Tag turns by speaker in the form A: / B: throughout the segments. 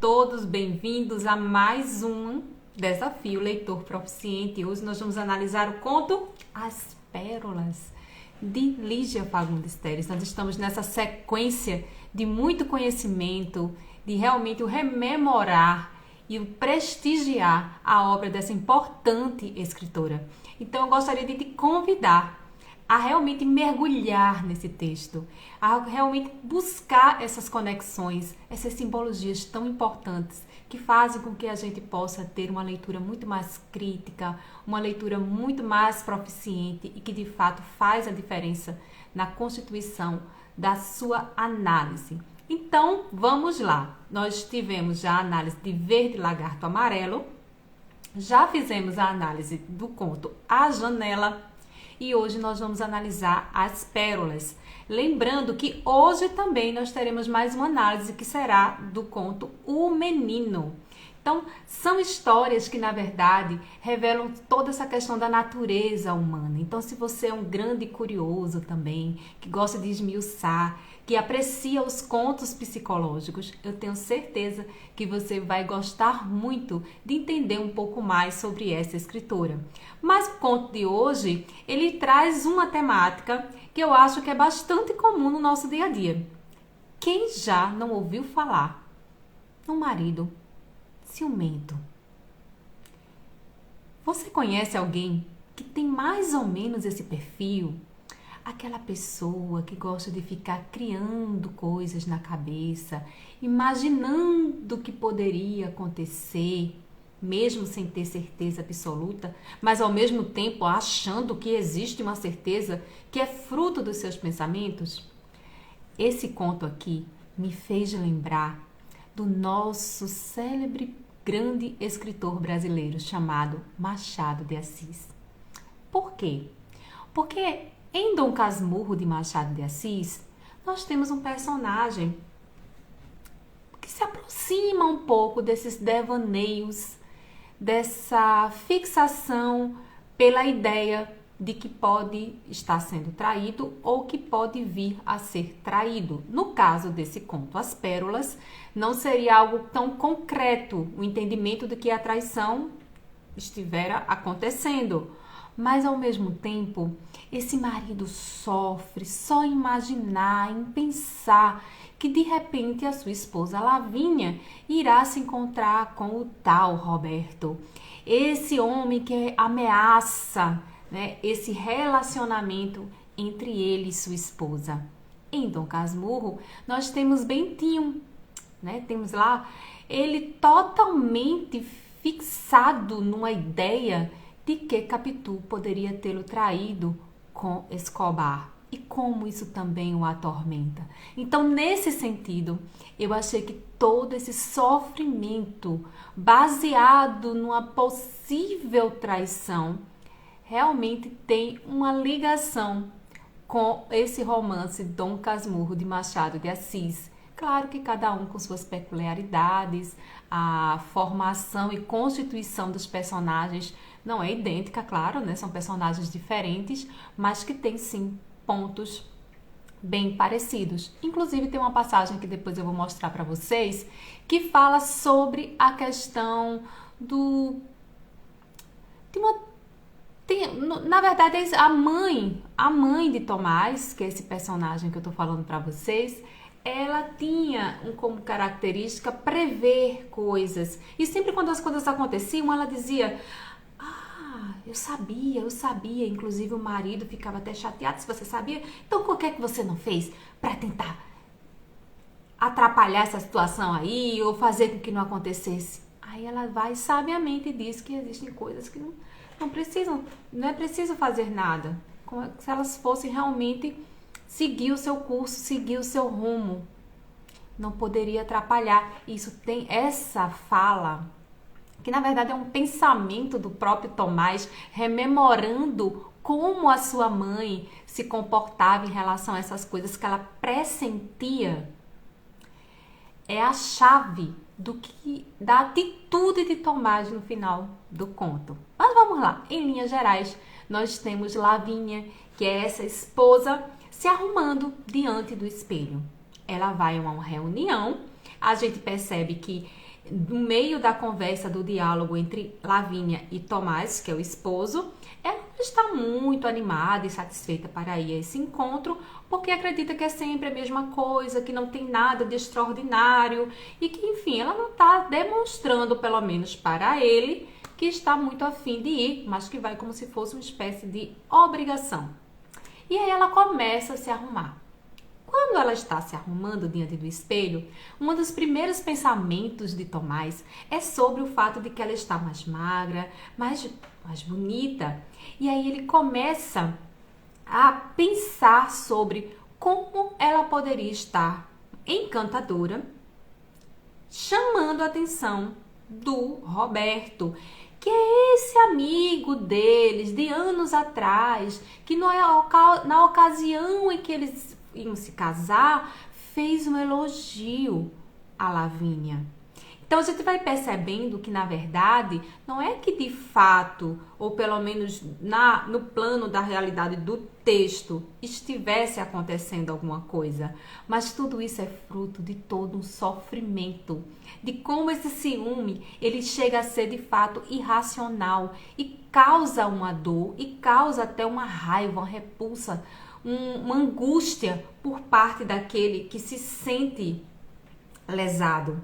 A: todos bem-vindos a mais um Desafio Leitor Proficiente. Hoje nós vamos analisar o conto As Pérolas, de Lígia Fagundes Telles. Nós estamos nessa sequência de muito conhecimento, de realmente o rememorar e o prestigiar a obra dessa importante escritora. Então eu gostaria de te convidar a realmente mergulhar nesse texto, a realmente buscar essas conexões, essas simbologias tão importantes que fazem com que a gente possa ter uma leitura muito mais crítica, uma leitura muito mais proficiente e que de fato faz a diferença na constituição da sua análise. Então, vamos lá. Nós tivemos já a análise de Verde Lagarto Amarelo, já fizemos a análise do conto A Janela, e hoje nós vamos analisar As Pérolas. Lembrando que hoje também nós teremos mais uma análise que será do conto O Menino. Então, são histórias que, na verdade, revelam toda essa questão da natureza humana. Então, se você é um grande curioso também, que gosta de esmiuçar, que aprecia os contos psicológicos, eu tenho certeza que você vai gostar muito de entender um pouco mais sobre essa escritora. Mas o conto de hoje, ele traz uma temática que eu acho que é bastante comum no nosso dia a dia. Quem já não ouviu falar num marido ciumento? Você conhece alguém que tem mais ou menos esse perfil? Aquela pessoa que gosta de ficar criando coisas na cabeça, imaginando o que poderia acontecer, mesmo sem ter certeza absoluta, mas ao mesmo tempo achando que existe uma certeza que é fruto dos seus pensamentos? Esse conto aqui me fez lembrar do nosso célebre grande escritor brasileiro chamado Machado de Assis. Por quê? Porque em Dom Casmurro de Machado de Assis, nós temos um personagem que se aproxima um pouco desses devaneios, dessa fixação pela ideia de que pode estar sendo traído ou que pode vir a ser traído. No caso desse conto As Pérolas, não seria algo tão concreto o entendimento de que a traição estivera acontecendo. Mas, ao mesmo tempo, esse marido sofre só em imaginar, em pensar que, de repente, a sua esposa Lavínia irá se encontrar com o tal Roberto. Esse homem que ameaça, né, esse relacionamento entre ele e sua esposa. Em Dom Casmurro, nós temos Bentinho, né? Temos lá ele totalmente fixado numa ideia de que Capitu poderia tê-lo traído com Escobar e como isso também o atormenta. Então, nesse sentido, eu achei que todo esse sofrimento baseado numa possível traição realmente tem uma ligação com esse romance Dom Casmurro de Machado de Assis. Claro que cada um com suas peculiaridades, a formação e constituição dos personagens não é idêntica, claro, né? São personagens diferentes, mas que tem sim pontos bem parecidos. Inclusive tem uma passagem que depois eu vou mostrar para vocês que fala sobre a questão na verdade, a mãe de Tomás, que é esse personagem que eu tô falando para vocês, ela tinha como característica prever coisas. E sempre quando as coisas aconteciam, ela dizia: eu sabia. Inclusive o marido ficava até chateado se você sabia. Então por que você não fez para tentar atrapalhar essa situação aí ou fazer com que não acontecesse? Aí ela vai sabiamente e diz que existem coisas que não é preciso fazer nada. Como se elas fossem realmente seguir o seu curso, seguir o seu rumo. Não poderia atrapalhar. Isso tem essa fala, que na verdade é um pensamento do próprio Tomás, rememorando como a sua mãe se comportava em relação a essas coisas que ela pressentia. É a chave da atitude de Tomás no final do conto. Mas vamos lá, em linhas gerais, nós temos Lavínia, que é essa esposa, se arrumando diante do espelho. Ela vai a uma reunião, a gente percebe que no meio da conversa, do diálogo entre Lavínia e Tomás, que é o esposo, ela está muito animada e satisfeita para ir a esse encontro, porque acredita que é sempre a mesma coisa, que não tem nada de extraordinário e que, enfim, ela não está demonstrando, pelo menos para ele, que está muito afim de ir, mas que vai como se fosse uma espécie de obrigação. E aí ela começa a se arrumar. Quando ela está se arrumando diante do espelho, um dos primeiros pensamentos de Tomás é sobre o fato de que ela está mais magra, mais bonita. E aí ele começa a pensar sobre como ela poderia estar encantadora, chamando a atenção do Roberto, que é esse amigo deles de anos atrás, que na ocasião em que eles iam se casar, fez um elogio a Lavínia. Então a gente vai percebendo que, na verdade, não é que de fato, ou pelo menos no plano da realidade do texto, estivesse acontecendo alguma coisa, mas tudo isso é fruto de todo um sofrimento, de como esse ciúme ele chega a ser de fato irracional e causa uma dor e causa até uma raiva, uma repulsa, uma angústia por parte daquele que se sente lesado.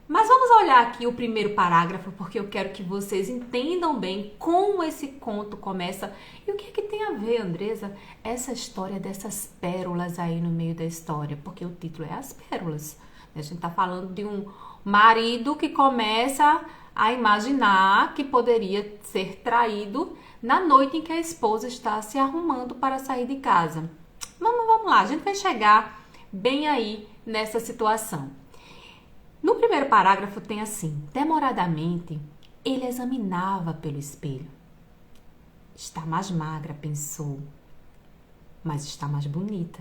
A: Mas vamos olhar aqui o primeiro parágrafo, porque eu quero que vocês entendam bem como esse conto começa e o que é que tem a ver, Andresa, essa história dessas pérolas aí no meio da história, porque o título é As Pérolas. A gente está falando de um marido que começa a imaginar que poderia ser traído na noite em que a esposa está se arrumando para sair de casa. Vamos lá, a gente vai chegar bem aí nessa situação. No primeiro parágrafo tem assim: demoradamente ele examinava pelo espelho. Está mais magra, pensou, mas está mais bonita.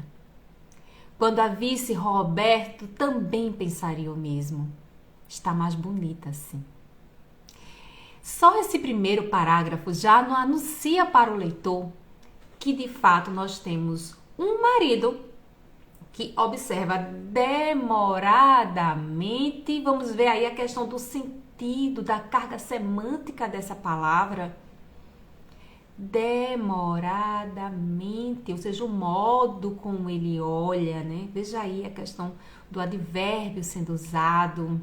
A: Quando a visse, Roberto também pensaria o mesmo. Está mais bonita assim. Só esse primeiro parágrafo já não anuncia para o leitor que de fato nós temos um marido que observa demoradamente. Vamos ver aí a questão do sentido, da carga semântica dessa palavra. Demoradamente, ou seja, o modo como ele olha, né? Veja aí a questão do advérbio sendo usado.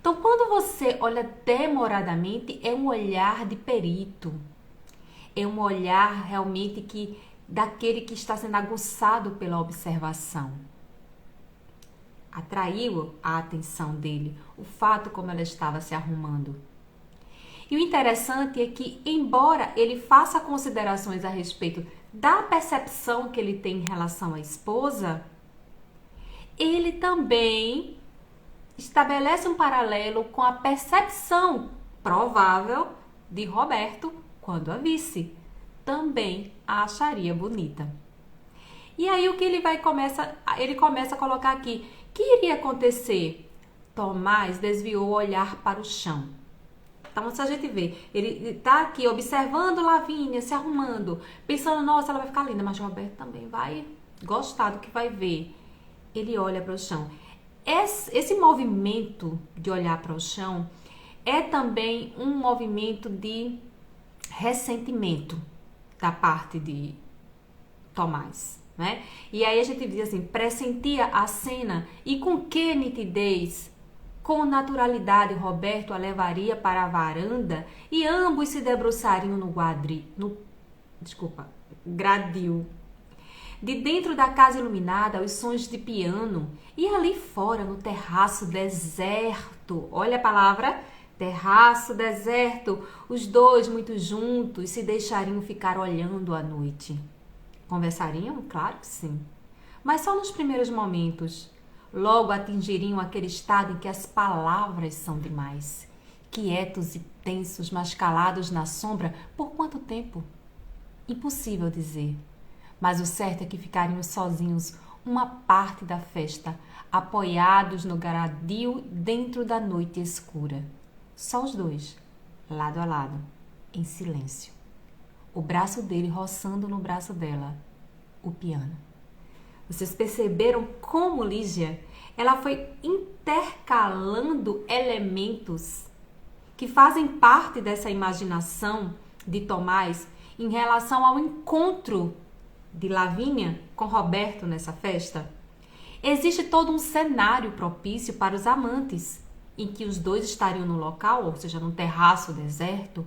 A: Então, quando você olha demoradamente, é um olhar de perito. É um olhar realmente daquele que está sendo aguçado pela observação. Atraiu a atenção dele o fato como ela estava se arrumando. E o interessante é que, embora ele faça considerações a respeito da percepção que ele tem em relação à esposa, ele também estabelece um paralelo com a percepção provável de Roberto quando a visse. Também a acharia bonita. E aí o que ele começa a colocar aqui: que iria acontecer? Tomás desviou o olhar para o chão. Então, se a gente vê, ele está aqui observando Lavínia se arrumando, pensando, nossa, ela vai ficar linda, mas Roberto também vai gostar do que vai ver. Ele olha para o chão. Esse movimento de olhar para o chão é também um movimento de ressentimento da parte de Tomás, né? E aí a gente diz assim: pressentia a cena e com que nitidez, com naturalidade, Roberto a levaria para a varanda e ambos se debruçariam no gradil. De dentro da casa iluminada, os sons de piano, e ali fora, no terraço deserto, olha a palavra, terraço deserto, os dois muito juntos se deixariam ficar olhando à noite. Conversariam? Claro que sim. Mas só nos primeiros momentos. Logo atingiriam aquele estado em que as palavras são demais. Quietos e tensos, mas calados na sombra, por quanto tempo? Impossível dizer. Mas o certo é que ficariam sozinhos uma parte da festa, apoiados no gradil dentro da noite escura. Só os dois, lado a lado, em silêncio. O braço dele roçando no braço dela, o piano. Vocês perceberam como Lígia, ela foi intercalando elementos que fazem parte dessa imaginação de Tomás em relação ao encontro de Lavínia com Roberto nessa festa. Existe todo um cenário propício para os amantes, em que os dois estariam no local, ou seja, num terraço deserto,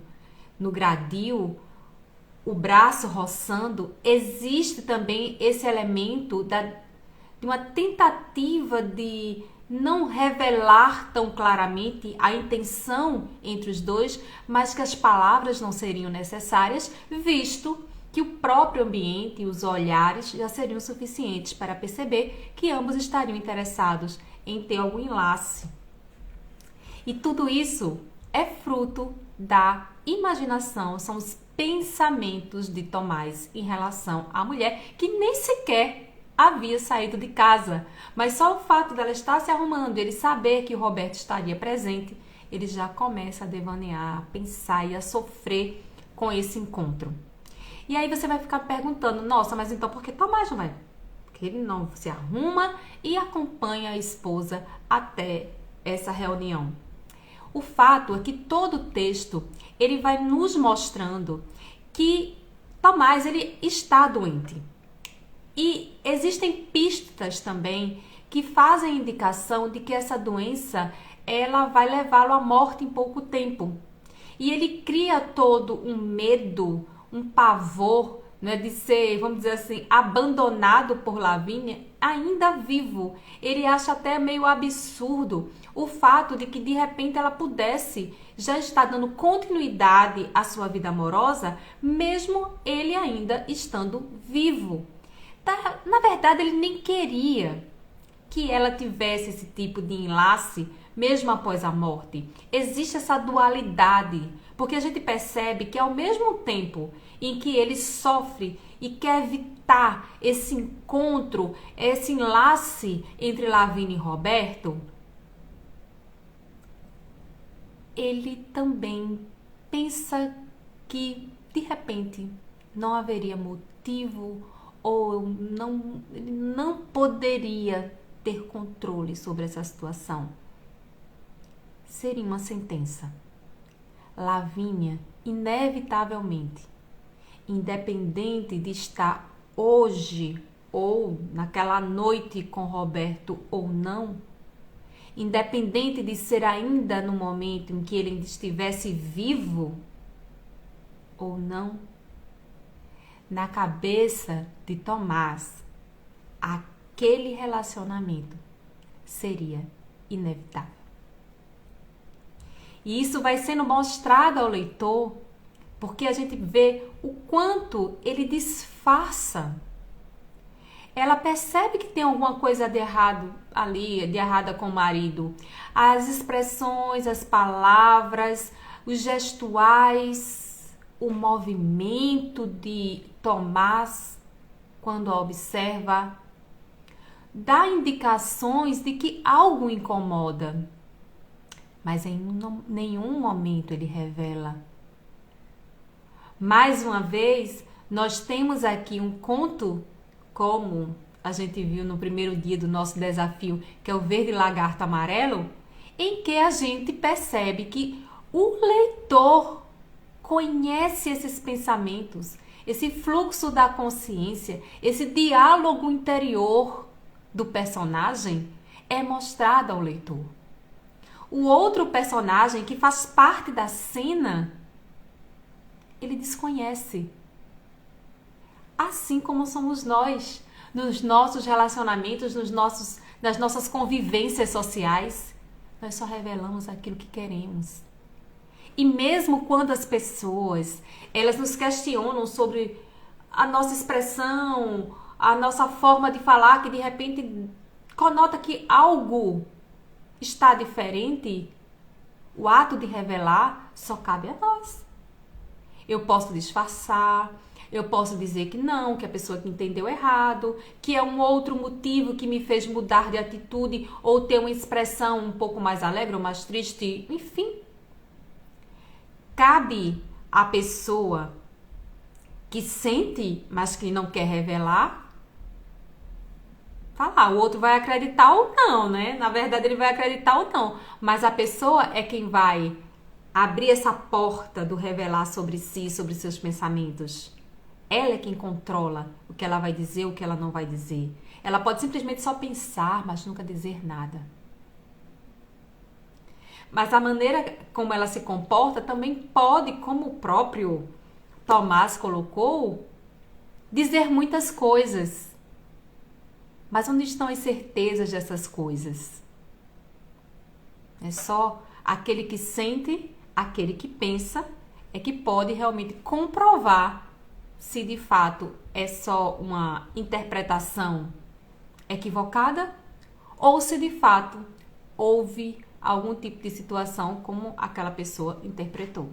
A: no gradil, o braço roçando. Existe também esse elemento de uma tentativa de não revelar tão claramente a intenção entre os dois, mas que as palavras não seriam necessárias, visto que o próprio ambiente e os olhares já seriam suficientes para perceber que ambos estariam interessados em ter algum enlace. E tudo isso é fruto da imaginação, são os pensamentos de Tomás em relação à mulher, que nem sequer havia saído de casa, mas só o fato dela estar se arrumando, ele saber que o Roberto estaria presente, ele já começa a devanear, a pensar e a sofrer com esse encontro. E aí você vai ficar perguntando, nossa, mas então por que Tomás não vai? Porque ele não se arruma e acompanha a esposa até essa reunião. O fato é que todo o texto, ele vai nos mostrando que Tomás, ele está doente. E existem pistas também que fazem indicação de que essa doença, ela vai levá-lo à morte em pouco tempo. E ele cria todo um medo, um pavor, né, de ser, vamos dizer assim, abandonado por Lavínia ainda vivo. Ele acha até meio absurdo o fato de que de repente ela pudesse já estar dando continuidade à sua vida amorosa, mesmo ele ainda estando vivo. Na verdade, ele nem queria que ela tivesse esse tipo de enlace, mesmo após a morte. Existe essa dualidade, porque a gente percebe que ao mesmo tempo em que ele sofre e quer evitar esse encontro, esse enlace entre Lavínia e Roberto, ele também pensa que, de repente, não haveria motivo ou ele não poderia ter controle sobre essa situação. Seria uma sentença. Lavínia, inevitavelmente, independente de estar hoje ou naquela noite com Roberto ou não, independente de ser ainda no momento em que ele estivesse vivo ou não, na cabeça de Tomás, aquele relacionamento seria inevitável. E isso vai sendo mostrado ao leitor, porque a gente vê o quanto ele disfarça. Ela percebe que tem alguma coisa de errado ali, de errada com o marido. As expressões, as palavras, os gestuais, o movimento de Tomás, quando a observa, dá indicações de que algo incomoda. Mas em nenhum momento ele revela. Mais uma vez, nós temos aqui um conto, como a gente viu no primeiro dia do nosso desafio, que é o Verde Lagarto Amarelo, em que a gente percebe que o leitor conhece esses pensamentos, esse fluxo da consciência, esse diálogo interior do personagem é mostrado ao leitor. O outro personagem que faz parte da cena, ele desconhece. Assim como somos nós, nos nossos relacionamentos, nas nossas convivências sociais, nós só revelamos aquilo que queremos. E mesmo quando as pessoas, elas nos questionam sobre a nossa expressão, a nossa forma de falar, que de repente conota que algo está diferente, o ato de revelar só cabe a nós. Eu posso disfarçar, eu posso dizer que não, que a pessoa que entendeu errado, que é um outro motivo que me fez mudar de atitude ou ter uma expressão um pouco mais alegre ou mais triste, enfim. Cabe à pessoa que sente, mas que não quer revelar, falar. O outro vai acreditar ou não, né? Na verdade, ele vai acreditar ou não. Mas a pessoa é quem vai abrir essa porta do revelar sobre si, sobre seus pensamentos. Ela é quem controla o que ela vai dizer, o que ela não vai dizer. Ela pode simplesmente só pensar, mas nunca dizer nada. Mas a maneira como ela se comporta também pode, como o próprio Tomás colocou, dizer muitas coisas. Mas onde estão as certezas dessas coisas? É só aquele que sente, aquele que pensa, é que pode realmente comprovar se de fato é só uma interpretação equivocada ou se de fato houve algum tipo de situação como aquela pessoa interpretou.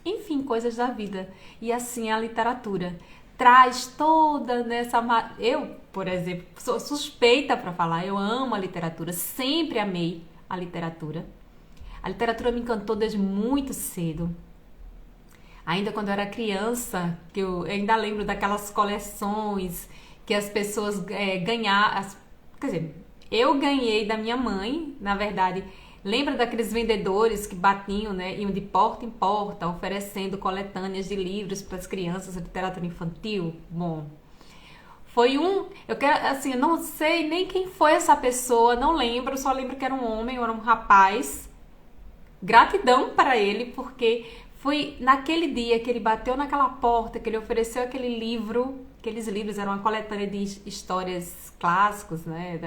A: Enfim, coisas da vida. E assim a literatura traz toda nessa... Eu, por exemplo, sou suspeita para falar, eu amo a literatura, sempre amei a literatura. A literatura me encantou desde muito cedo. Ainda quando eu era criança, que eu ainda lembro daquelas coleções que as pessoas ganharam. Quer dizer, eu ganhei da minha mãe, na verdade. Lembra daqueles vendedores que batiam, né? Iam de porta em porta, oferecendo coletâneas de livros para as crianças, literatura infantil? Bom, foi eu quero, assim, eu não sei nem quem foi essa pessoa, não lembro, só lembro que era um homem, era um rapaz. Gratidão para ele, porque foi naquele dia que ele bateu naquela porta, que ele ofereceu aquele livro, aqueles livros eram uma coletânea de histórias clássicos, né,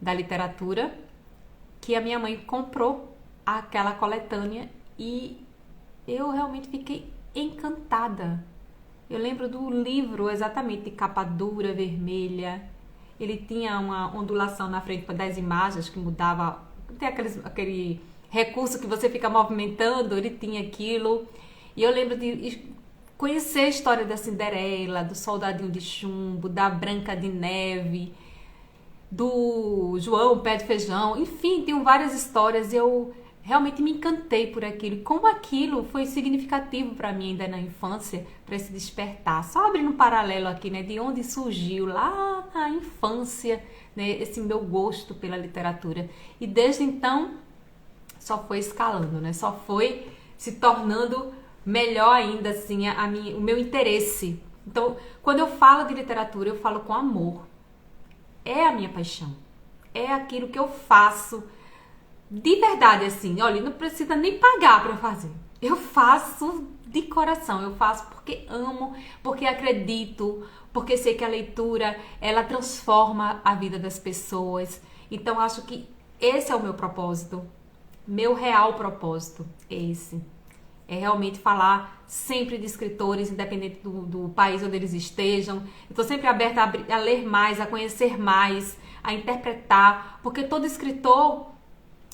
A: da literatura, que a minha mãe comprou aquela coletânea e eu realmente fiquei encantada. Eu lembro do livro exatamente de capa dura, vermelha. Ele tinha uma ondulação na frente das imagens que mudava, tem aquele recurso que você fica movimentando, ele tinha aquilo. E eu lembro de conhecer a história da Cinderela, do Soldadinho de Chumbo, da Branca de Neve, do João Pé de Feijão, enfim, tem várias histórias e eu realmente me encantei por aquilo. Como aquilo foi significativo para mim ainda na infância, para esse despertar. Só abrindo um paralelo aqui, né, de onde surgiu lá na infância, né, esse meu gosto pela literatura. E desde então só foi escalando, né? Só foi se tornando melhor ainda, assim, o meu interesse. Então, quando eu falo de literatura, eu falo com amor. É a minha paixão. É aquilo que eu faço de verdade, assim. Olha, não precisa nem pagar para eu fazer. Eu faço de coração. Eu faço porque amo, porque acredito, porque sei que a leitura, ela transforma a vida das pessoas. Então, acho que esse é o meu propósito. Meu real propósito é esse. É realmente falar sempre de escritores, independente do país onde eles estejam. Eu estou sempre aberta a ler mais, a conhecer mais, a interpretar, porque todo escritor,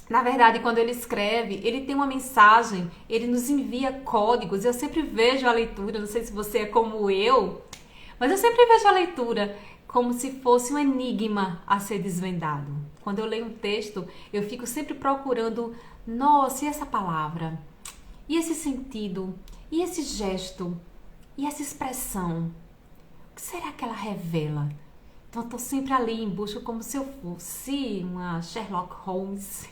A: na verdade, quando ele escreve, ele tem uma mensagem, ele nos envia códigos. Eu sempre vejo a leitura, não sei se você é como eu, mas eu sempre vejo a leitura como se fosse um enigma a ser desvendado. Quando eu leio um texto, eu fico sempre procurando, nossa, e essa palavra? E esse sentido? E esse gesto? E essa expressão? O que será que ela revela? Então eu estou sempre ali em busca, como se eu fosse uma Sherlock Holmes,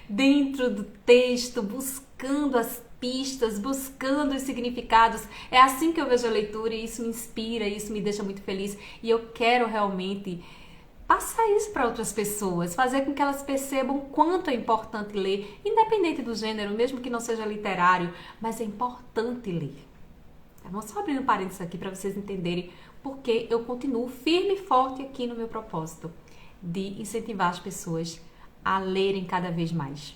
A: dentro do texto, buscando as pistas, buscando os significados. É assim que eu vejo a leitura e isso me inspira, isso me deixa muito feliz. E eu quero realmente passar isso para outras pessoas, fazer com que elas percebam quanto é importante ler, independente do gênero, mesmo que não seja literário, mas é importante ler. Tá bom? Só abrindo parênteses aqui para vocês entenderem porque eu continuo firme e forte aqui no meu propósito de incentivar as pessoas a lerem cada vez mais.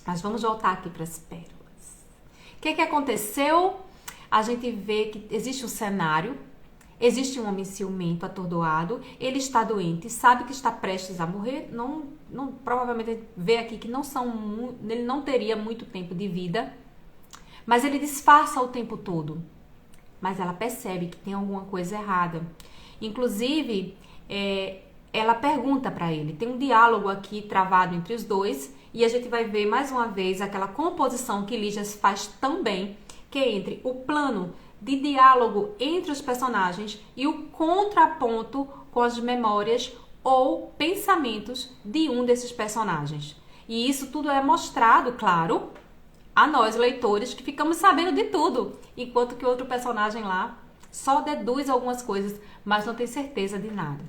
A: Mas vamos voltar aqui para as pérolas. O que aconteceu? A gente vê que existe um cenário. Existe um homem ciumento, atordoado, ele está doente, sabe que está prestes a morrer, provavelmente vê aqui que ele não teria muito tempo de vida, mas ele disfarça o tempo todo. Mas ela percebe que tem alguma coisa errada. Inclusive, ela pergunta para ele, tem um diálogo aqui travado entre os dois, e a gente vai ver mais uma vez aquela composição que Lígias faz tão bem, que é entre o plano de diálogo entre os personagens e o contraponto com as memórias ou pensamentos de um desses personagens. E isso tudo é mostrado, claro, a nós leitores, que ficamos sabendo de tudo, enquanto que o outro personagem lá só deduz algumas coisas, mas não tem certeza de nada.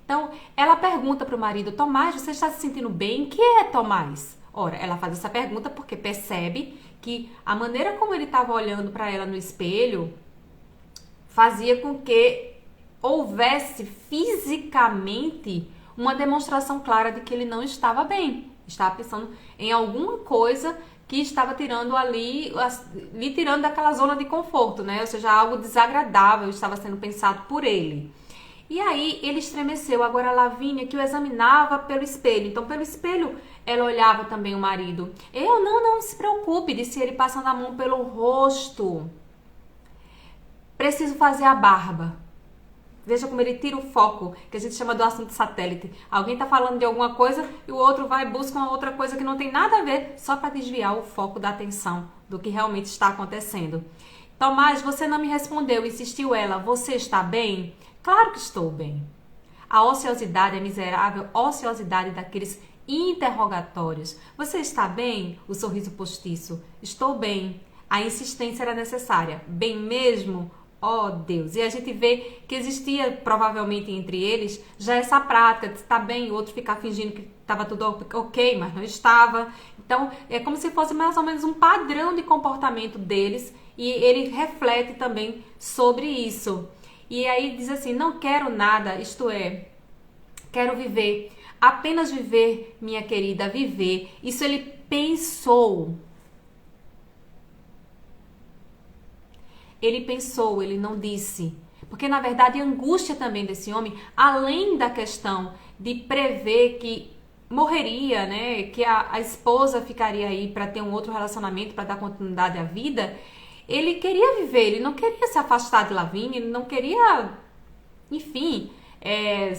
A: Então, ela pergunta para o marido: Tomás, você está se sentindo bem? Que é Tomás? Ora, ela faz essa pergunta porque percebe que a maneira como ele estava olhando para ela no espelho fazia com que houvesse fisicamente uma demonstração clara de que ele não estava bem. Estava pensando em alguma coisa que estava tirando lhe tirando daquela zona de conforto, né? Ou seja, algo desagradável estava sendo pensado por ele. E aí ele estremeceu. Agora a Lavínia, que o examinava pelo espelho. Então, pelo espelho, ela olhava também o marido. Não se preocupe, disse ele, passando a mão pelo rosto. Preciso fazer a barba. Veja como ele tira o foco, que a gente chama do assunto satélite. Alguém está falando de alguma coisa e o outro vai e busca uma outra coisa que não tem nada a ver, só para desviar o foco da atenção do que realmente está acontecendo. Tomás, você não me respondeu, insistiu ela. Você está bem? Claro que estou bem. A ociosidade é miserável, ociosidade daqueles interrogatórios. Você está bem? O sorriso postiço. Estou bem. A insistência era necessária. Bem mesmo? Oh, Deus! E a gente vê que existia, provavelmente, entre eles, já essa prática de estar bem, o outro ficar fingindo que estava tudo ok, mas não estava. Então, é como se fosse mais ou menos um padrão de comportamento deles, e ele reflete também sobre isso. E aí diz assim: não quero nada, isto é, quero viver, apenas viver, minha querida, viver. Isso ele pensou. Ele pensou, ele não disse. Porque, na verdade, a angústia também desse homem, além da questão de prever que morreria, né, que a esposa ficaria aí para ter um outro relacionamento, para dar continuidade à vida, ele queria viver, ele não queria se afastar de Lavínia, ele não queria, enfim,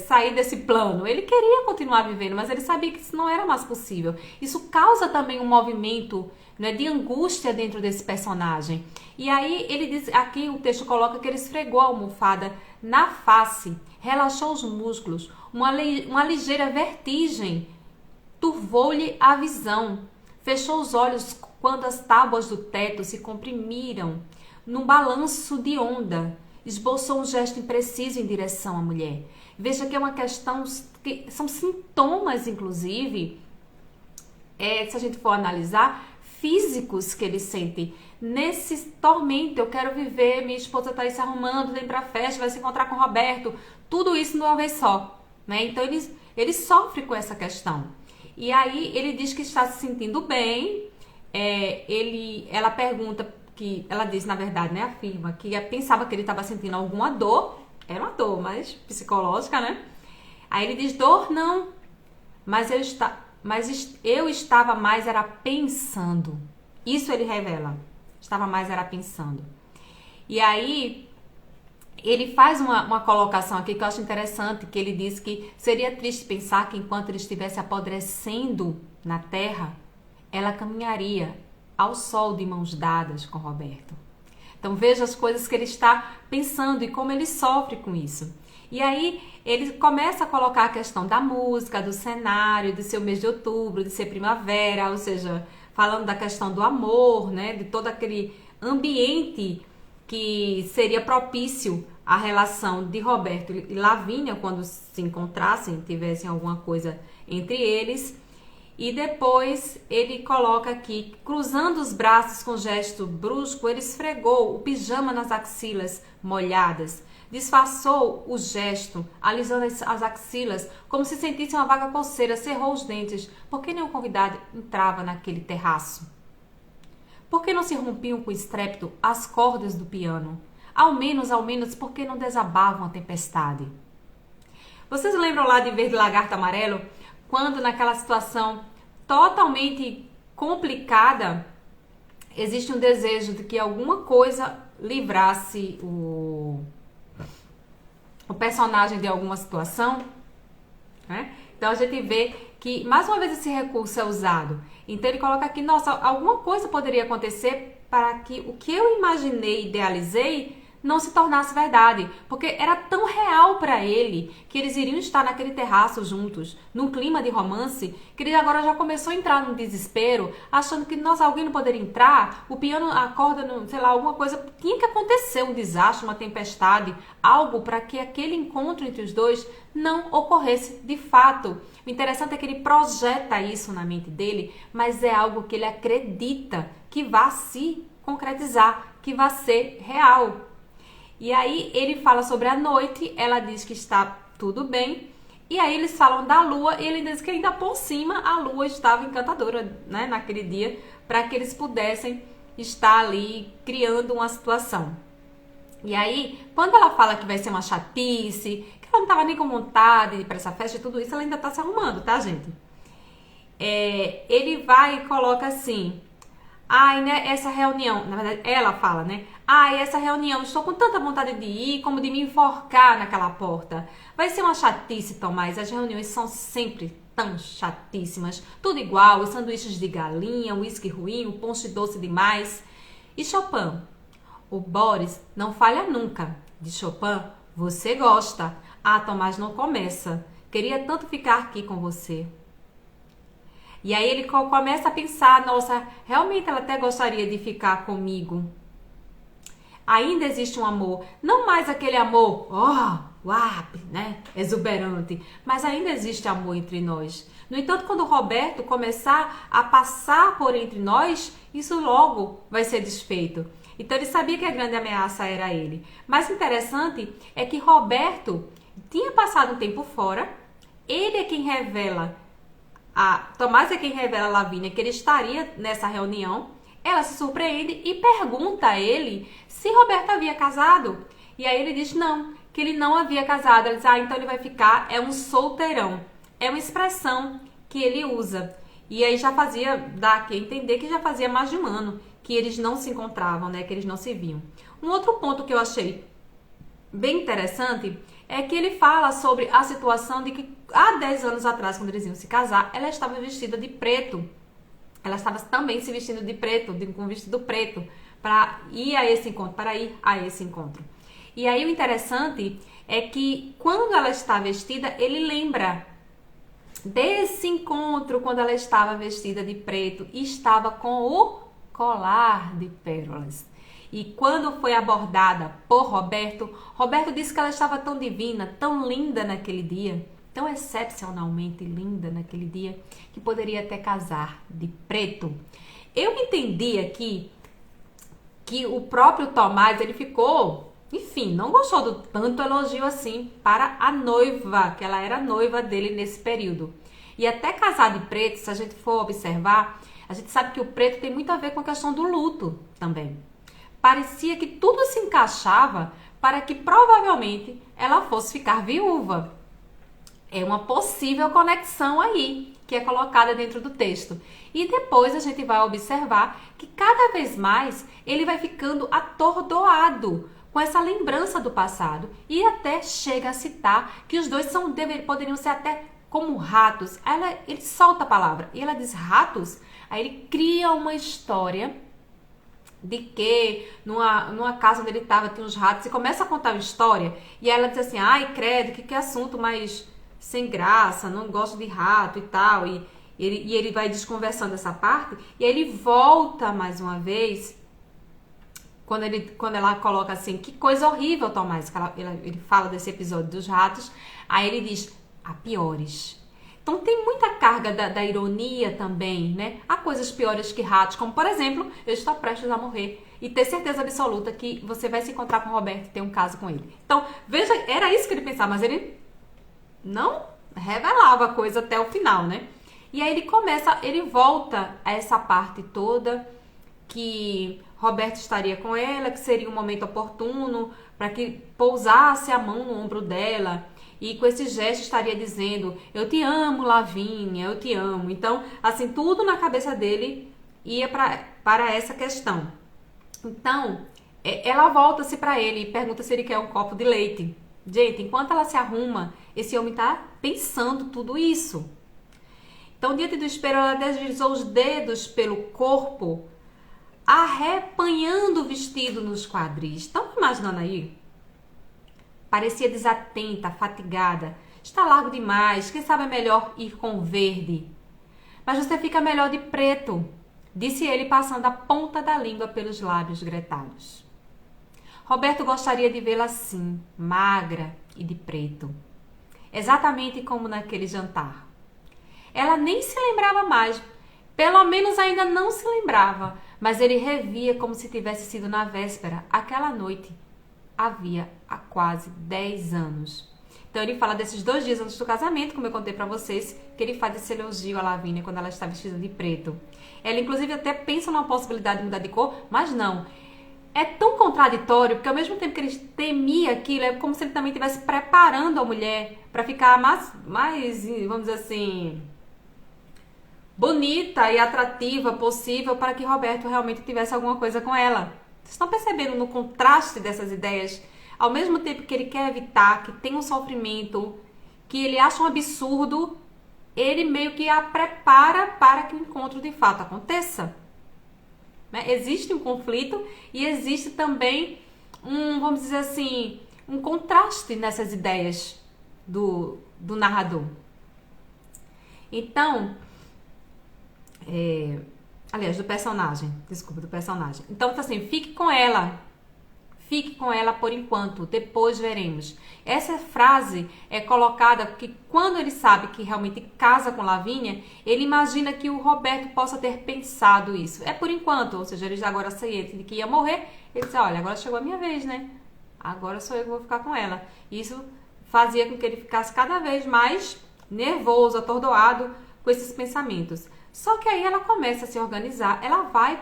A: sair desse plano. Ele queria continuar vivendo, mas ele sabia que isso não era mais possível. Isso causa também um movimento, né, de angústia dentro desse personagem. E aí ele diz, aqui o texto coloca que ele esfregou a almofada na face, relaxou os músculos, uma ligeira vertigem turvou-lhe a visão. Fechou os olhos quando as tábuas do teto se comprimiram num balanço de onda. Esboçou um gesto impreciso em direção à mulher. Veja que é uma questão, que são sintomas, inclusive, se a gente for analisar, físicos que ele sente. Nesse tormento, eu quero viver, minha esposa está aí se arrumando, vem pra festa, vai se encontrar com o Roberto, tudo isso de uma vez só, né? Então ele sofre com essa questão. E aí ele diz que está se sentindo bem, ela pergunta, que ela diz, na verdade, né, afirma que pensava que ele estava sentindo alguma dor, era uma dor, mas psicológica, né? Aí ele diz: dor não, mas eu estava mais era pensando. Isso ele revela. Estava mais era pensando. E aí ele faz uma colocação aqui que eu acho interessante, que ele diz que seria triste pensar que enquanto ele estivesse apodrecendo na terra, ela caminharia ao sol de mãos dadas com Roberto. Então veja as coisas que ele está pensando e como ele sofre com isso. E aí ele começa a colocar a questão da música, do cenário, de ser o mês de outubro, de ser primavera, ou seja, falando da questão do amor, né, de todo aquele ambiente que seria propício à relação de Roberto e Lavínia quando se encontrassem, tivessem alguma coisa entre eles. E depois ele coloca aqui, cruzando os braços com gesto brusco, ele esfregou o pijama nas axilas molhadas, disfarçou o gesto, alisando as axilas, como se sentisse uma vaga coceira, cerrou os dentes. Por que nenhum convidado entrava naquele terraço? Por que não se rompiam com estrépito as cordas do piano? Ao menos, por que não desabavam a tempestade? Vocês lembram lá de Verde Lagarto Amarelo? Quando naquela situação totalmente complicada, existe um desejo de que alguma coisa livrasse o personagem de alguma situação, né? Então a gente vê que mais uma vez esse recurso é usado. Então ele coloca aqui, nossa, alguma coisa poderia acontecer para que o que eu imaginei, idealizei, não se tornasse verdade, porque era tão real para ele que eles iriam estar naquele terraço juntos, num clima de romance, que ele agora já começou a entrar num desespero, achando que, nossa, alguém não poderia entrar, o piano acorda, sei lá, alguma coisa, tinha que acontecer um desastre, uma tempestade, algo para que aquele encontro entre os dois não ocorresse de fato. O interessante é que ele projeta isso na mente dele, mas é algo que ele acredita que vai se concretizar, que vai ser real. E aí ele fala sobre a noite, ela diz que está tudo bem, e aí eles falam da lua, e ele diz que ainda por cima a lua estava encantadora, né, naquele dia, para que eles pudessem estar ali criando uma situação. E aí, quando ela fala que vai ser uma chatice, que ela não estava nem com vontade de ir para essa festa e tudo isso, ela ainda está se arrumando, tá, gente? Ele vai e coloca assim: ai, né, essa reunião, na verdade, ela fala, né? Ai, essa reunião, estou com tanta vontade de ir como de me enforcar naquela porta. Vai ser uma chatice, Tomás, as reuniões são sempre tão chatíssimas. Tudo igual, os sanduíches de galinha, o uísque ruim, o ponche doce demais. E Chopin? O Boris não falha nunca. De Chopin, você gosta. Ah, Tomás, não começa. Queria tanto ficar aqui com você. E aí ele começa a pensar, nossa, realmente ela até gostaria de ficar comigo. Ainda existe um amor, não mais aquele amor, né, exuberante, mas ainda existe amor entre nós. No entanto, quando o Roberto começar a passar por entre nós, isso logo vai ser desfeito. Então ele sabia que a grande ameaça era ele. Mas o interessante é que Roberto tinha passado um tempo fora, ele é quem revela, Tomás é quem revela a Lavínia que ele estaria nessa reunião. Ela se surpreende e pergunta a ele se Roberto havia casado. E aí ele diz não, que ele não havia casado. Ela diz, então ele vai ficar, é um solteirão. É uma expressão que ele usa. E aí já dá aqui a entender que já fazia mais de um ano que eles não se encontravam, né? Que eles não se viam. Um outro ponto que eu achei bem interessante é que ele fala sobre a situação de que há 10 anos atrás, quando eles iam se casar, ela estava vestida de preto. Ela estava também se vestindo de preto, com um vestido preto, para ir a esse encontro. E aí o interessante é que quando ela está vestida, ele lembra desse encontro quando ela estava vestida de preto e estava com o colar de pérolas. E quando foi abordada por Roberto, Roberto disse que ela estava tão divina, tão linda naquele dia, tão excepcionalmente linda naquele dia, que poderia até casar de preto. Eu entendi aqui que o próprio Tomás, ele ficou, enfim, não gostou do tanto elogio assim para a noiva, que ela era noiva dele nesse período. E até casar de preto, se a gente for observar, a gente sabe que o preto tem muito a ver com a questão do luto também. Parecia que tudo se encaixava para que provavelmente ela fosse ficar viúva. É uma possível conexão aí, que é colocada dentro do texto. E depois a gente vai observar que cada vez mais ele vai ficando atordoado com essa lembrança do passado. E até chega a citar que os dois poderiam ser até como ratos. Ele solta a palavra e ela diz ratos. Aí ele cria uma história de que numa casa onde ele estava tinha uns ratos e começa a contar uma história. E ela diz assim, ai credo, que assunto mais sem graça, não gosto de rato e tal. E ele vai desconversando essa parte. E aí ele volta mais uma vez, quando ela coloca assim, que coisa horrível, Tomás, que ele fala desse episódio dos ratos. Aí ele diz, há piores. Então tem muita carga da ironia também, né? Há coisas piores que ratos, como por exemplo, eu estou prestes a morrer e ter certeza absoluta que você vai se encontrar com o Roberto e ter um caso com ele. Então, veja, era isso que ele pensava, mas ele não revelava a coisa até o final, né? E aí ele volta a essa parte toda que Roberto estaria com ela, que seria um momento oportuno para que pousasse a mão no ombro dela. E com esse gesto estaria dizendo, eu te amo, Lavínia, eu te amo. Então, assim, tudo na cabeça dele ia para essa questão. Então, ela volta-se para ele e pergunta se ele quer um copo de leite. Gente, enquanto ela se arruma, esse homem está pensando tudo isso. Então, diante do espelho, ela deslizou os dedos pelo corpo, arrepanhando o vestido nos quadris. Estão imaginando aí? Parecia desatenta, fatigada. Está largo demais, quem sabe é melhor ir com verde. Mas você fica melhor de preto, disse ele passando a ponta da língua pelos lábios gretados. Roberto gostaria de vê-la assim, magra e de preto. Exatamente como naquele jantar. Ela nem se lembrava mais, pelo menos ainda não se lembrava, mas ele revia como se tivesse sido na véspera, aquela noite, havia há quase 10 anos. Então ele fala desses 2 dias antes do casamento, como eu contei pra vocês, que ele faz esse elogio a Lavínia quando ela está vestida de preto. Ela inclusive até pensa numa possibilidade de mudar de cor, mas não. É tão contraditório, porque ao mesmo tempo que ele temia aquilo, é como se ele também estivesse preparando a mulher para ficar mais, vamos dizer assim, bonita e atrativa possível para que Roberto realmente tivesse alguma coisa com ela. Vocês estão percebendo no contraste dessas ideias? Ao mesmo tempo que ele quer evitar que tenha um sofrimento, que ele acha um absurdo, ele meio que a prepara para que o encontro de fato aconteça. Existe um conflito e existe também vamos dizer assim, um contraste nessas ideias do narrador. Então, aliás, do personagem. Então, assim, fique com ela por enquanto, depois veremos. Essa frase é colocada porque quando ele sabe que realmente casa com Lavínia, ele imagina que o Roberto possa ter pensado isso. É por enquanto, ou seja, ele já agora ciente de que ia morrer, ele disse, olha, agora chegou a minha vez, né? Agora sou eu que vou ficar com ela. Isso fazia com que ele ficasse cada vez mais nervoso, atordoado com esses pensamentos. Só que aí ela começa a se organizar, ela vai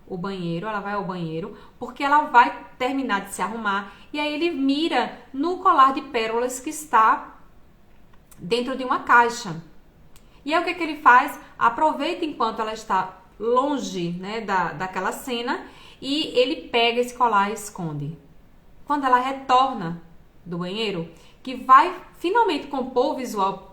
A: ao banheiro, porque ela vai terminar de se arrumar, e aí ele mira no colar de pérolas que está dentro de uma caixa. E aí o que ele faz? Aproveita enquanto ela está longe, né, daquela cena, e ele pega esse colar e esconde. Quando ela retorna do banheiro, que vai finalmente compor o visual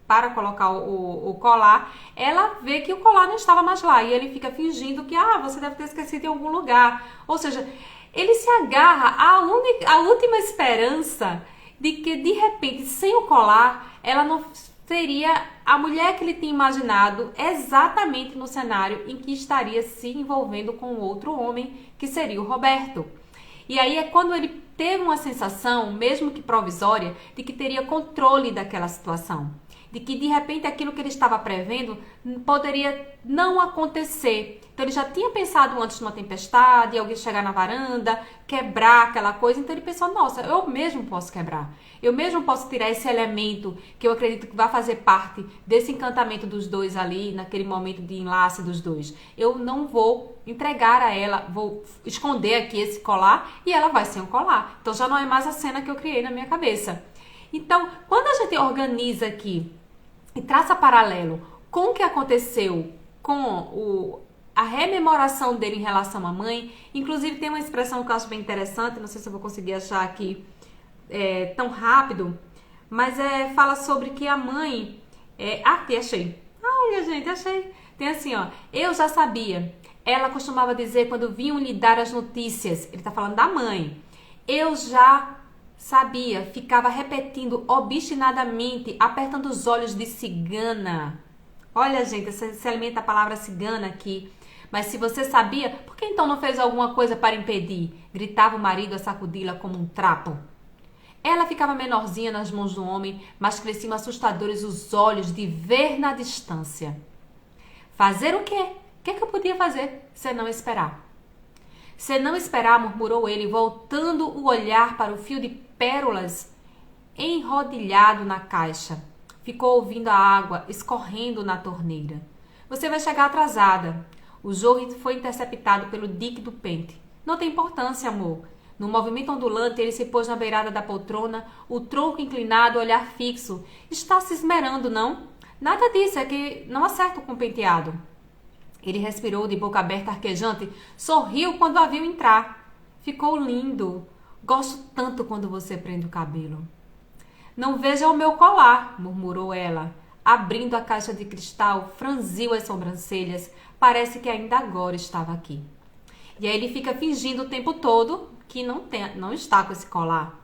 A: para colocar o colar, ela vê que o colar não estava mais lá. E ele fica fingindo que, você deve ter esquecido em algum lugar. Ou seja, ele se agarra à última esperança de que, de repente, sem o colar, ela não seria a mulher que ele tinha imaginado exatamente no cenário em que estaria se envolvendo com outro homem, que seria o Roberto. E aí é quando ele teve uma sensação, mesmo que provisória, de que teria controle daquela situação. De que de repente aquilo que ele estava prevendo poderia não acontecer. Então ele já tinha pensado antes numa tempestade, alguém chegar na varanda, quebrar aquela coisa. Então ele pensou, nossa, eu mesmo posso quebrar. Eu mesmo posso tirar esse elemento que eu acredito que vai fazer parte desse encantamento dos dois ali, naquele momento de enlace dos dois. Eu não vou entregar a ela, vou esconder aqui esse colar e ela vai ser um colar. Então já não é mais a cena que eu criei na minha cabeça. Então, quando a gente organiza aqui e traça paralelo com o que aconteceu com a rememoração dele em relação à mãe, inclusive tem uma expressão que eu acho bem interessante, não sei se eu vou conseguir achar aqui tão rápido, mas fala sobre que a mãe... aqui, achei. Olha, gente, achei. Tem assim, ó, eu já sabia. Ela costumava dizer quando vinham lhe dar as notícias, ele tá falando da mãe, eu já sabia, ficava repetindo obstinadamente, apertando os olhos de cigana. Olha, gente, se alimenta a palavra cigana aqui. Mas se você sabia, por que então não fez alguma coisa para impedir? Gritava o marido a sacudi-la como um trapo. Ela ficava menorzinha nas mãos do homem, mas cresciam assustadores os olhos de ver na distância. Fazer o quê? O que eu podia fazer se não esperar? Se não esperar, murmurou ele, voltando o olhar para o fio de pérolas enrodilhado na caixa. Ficou ouvindo a água escorrendo na torneira. Você vai chegar atrasada. O jorro foi interceptado pelo dique do pente. Não tem importância, amor. No movimento ondulante, ele se pôs na beirada da poltrona, o tronco inclinado, o olhar fixo. Está se esmerando, não? Nada disso, é que não acerto com o penteado. Ele respirou de boca aberta, arquejante, sorriu quando a viu entrar. Ficou lindo. Gosto tanto quando você prende o cabelo. Não veja o meu colar, murmurou ela. Abrindo a caixa de cristal, franziu as sobrancelhas. Parece que ainda agora estava aqui. E aí ele fica fingindo o tempo todo que não está com esse colar.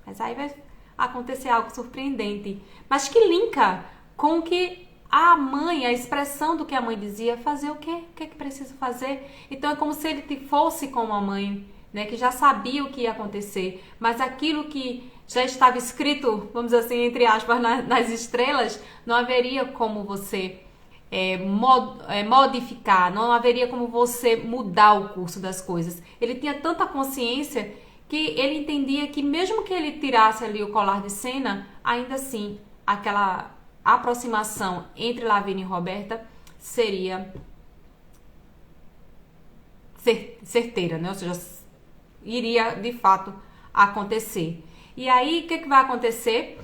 A: Mas aí vai acontecer algo surpreendente. Mas que linka com o que a mãe, a expressão do que a mãe dizia, fazer o quê? O que é que precisa fazer? Então é como se ele fosse como a mãe, né, que já sabia o que ia acontecer, mas aquilo que já estava escrito, vamos dizer assim, entre aspas, nas estrelas, não haveria como você modificar, não haveria como você mudar o curso das coisas. Ele tinha tanta consciência que ele entendia que mesmo que ele tirasse ali o colar de cena, ainda assim, aquela aproximação entre Lavínia e Roberta seria certeira, né? Ou seja, iria de fato acontecer. E aí, o que vai acontecer?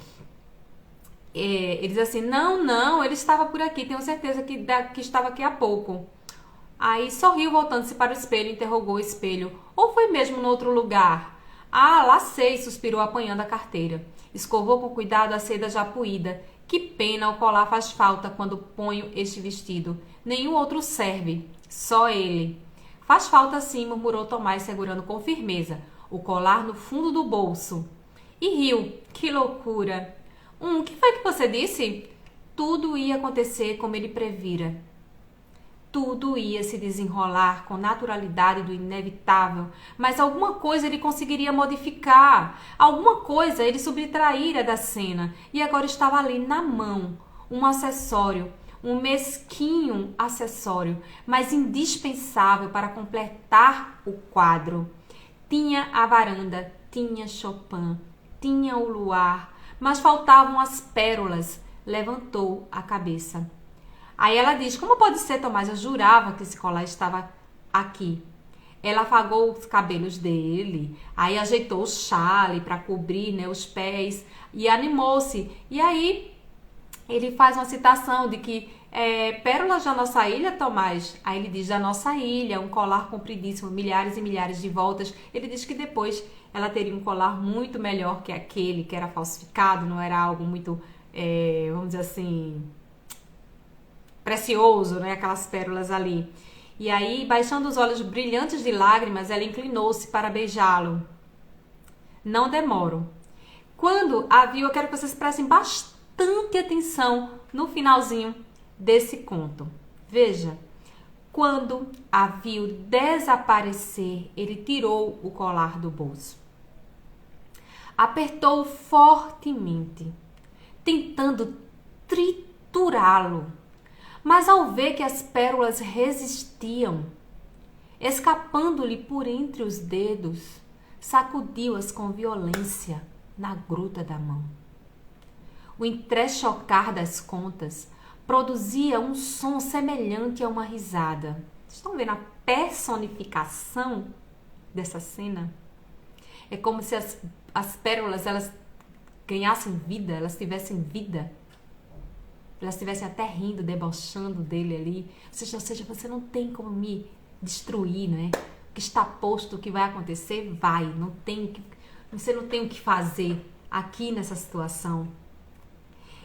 A: Ele diz assim, não, ele estava por aqui, tenho certeza que estava aqui há pouco. Aí sorriu, voltando-se para o espelho, interrogou o espelho. Ou foi mesmo no outro lugar? Ah, lá sei, suspirou apanhando a carteira. Escovou com cuidado a seda já puída. Que pena, o colar faz falta quando ponho este vestido. Nenhum outro serve, só ele. Faz falta sim, murmurou Tomás, segurando com firmeza o colar no fundo do bolso. E riu. Que loucura! O que foi que você disse? Tudo ia acontecer como ele previra. Tudo ia se desenrolar com naturalidade do inevitável, mas alguma coisa ele conseguiria modificar, alguma coisa ele subtraíra da cena, e agora estava ali na mão, um acessório, um mesquinho acessório, mas indispensável para completar o quadro. Tinha a varanda, tinha Chopin, tinha o luar, mas faltavam as pérolas. Levantou a cabeça. Aí ela diz, como pode ser, Tomás? Eu jurava que esse colar estava aqui. Ela afagou os cabelos dele, aí ajeitou o chale para cobrir, né, os pés e animou-se. E aí ele faz uma citação de que pérolas da nossa ilha, Tomás. Aí ele diz da nossa ilha, um colar compridíssimo, milhares e milhares de voltas. Ele diz que depois ela teria um colar muito melhor que aquele, que era falsificado, não era algo muito, vamos dizer assim, precioso, né? Aquelas pérolas ali. E aí, baixando os olhos brilhantes de lágrimas, ela inclinou-se para beijá-lo. Não demoro. Quando a viu, eu quero que vocês prestem bastante atenção no finalzinho desse conto. Veja, quando a viu desaparecer, ele tirou o colar do bolso. Apertou-o fortemente, tentando triturá-lo. Mas ao ver que as pérolas resistiam, escapando-lhe por entre os dedos, sacudiu-as com violência na gruda da mão. O entrechocar das contas produzia um som semelhante a uma risada. Vocês estão vendo a personificação dessa cena? É como se as pérolas elas ganhassem vida, elas tivessem vida. Elas estivessem até rindo, debochando dele ali. Ou seja, você não tem como me destruir, né? O que está posto, o que vai acontecer, vai. Você não tem o que fazer aqui nessa situação.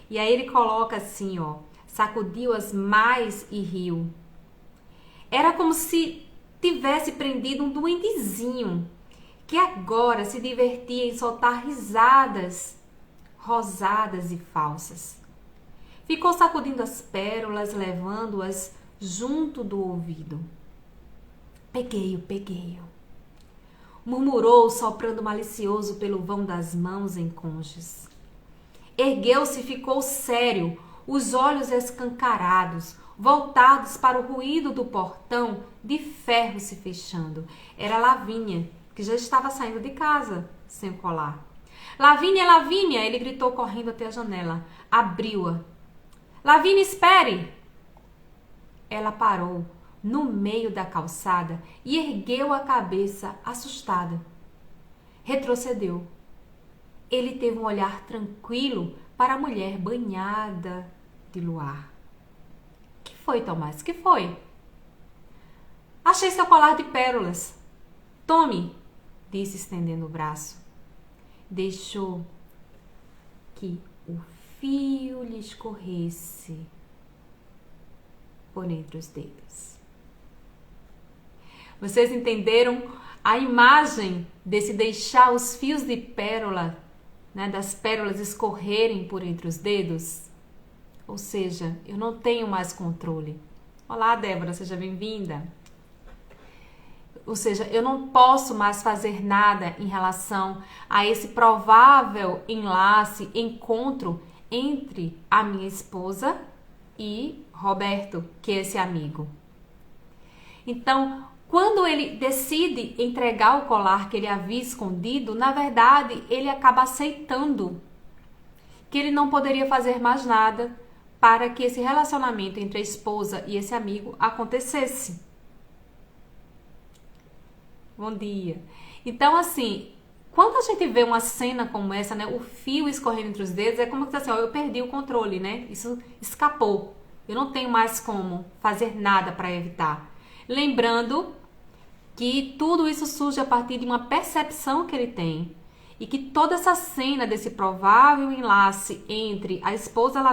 A: E aí ele coloca assim, ó. Sacudiu-as mais e riu. Era como se tivesse prendido um duendezinho que agora se divertia em soltar risadas rosadas e falsas. Ficou sacudindo as pérolas, levando-as junto do ouvido. Peguei-o. Murmurou, soprando malicioso pelo vão das mãos em conchas. Ergueu-se e ficou sério, os olhos escancarados, voltados para o ruído do portão de ferro se fechando. Era Lavínia, que já estava saindo de casa sem o colar. Lavínia, Lavínia! Ele gritou correndo até a janela. Abriu-a. Lavínia, espere! Ela parou no meio da calçada e ergueu a cabeça assustada. Retrocedeu. Ele teve um olhar tranquilo para a mulher banhada de luar. Que foi, Tomás? Que foi? Achei seu colar de pérolas. Tome, disse estendendo o braço. Deixou que o fio lhe escorresse por entre os dedos. Vocês entenderam a imagem desse deixar os fios de pérola, né, das pérolas escorrerem por entre os dedos? Ou seja, eu não tenho mais controle. Olá, Débora, seja bem-vinda. Ou seja, eu não posso mais fazer nada em relação a esse provável enlace, encontro entre a minha esposa e Roberto, que é esse amigo. Então, quando ele decide entregar o colar que ele havia escondido, na verdade, ele acaba aceitando que ele não poderia fazer mais nada para que esse relacionamento entre a esposa e esse amigo acontecesse. Bom dia. Então, assim, quando a gente vê uma cena como essa, né, o fio escorrendo entre os dedos, é como que assim, ó, eu perdi o controle, né? Isso escapou. Eu não tenho mais como fazer nada para evitar. Lembrando que tudo isso surge a partir de uma percepção que ele tem e que toda essa cena desse provável enlace entre a esposa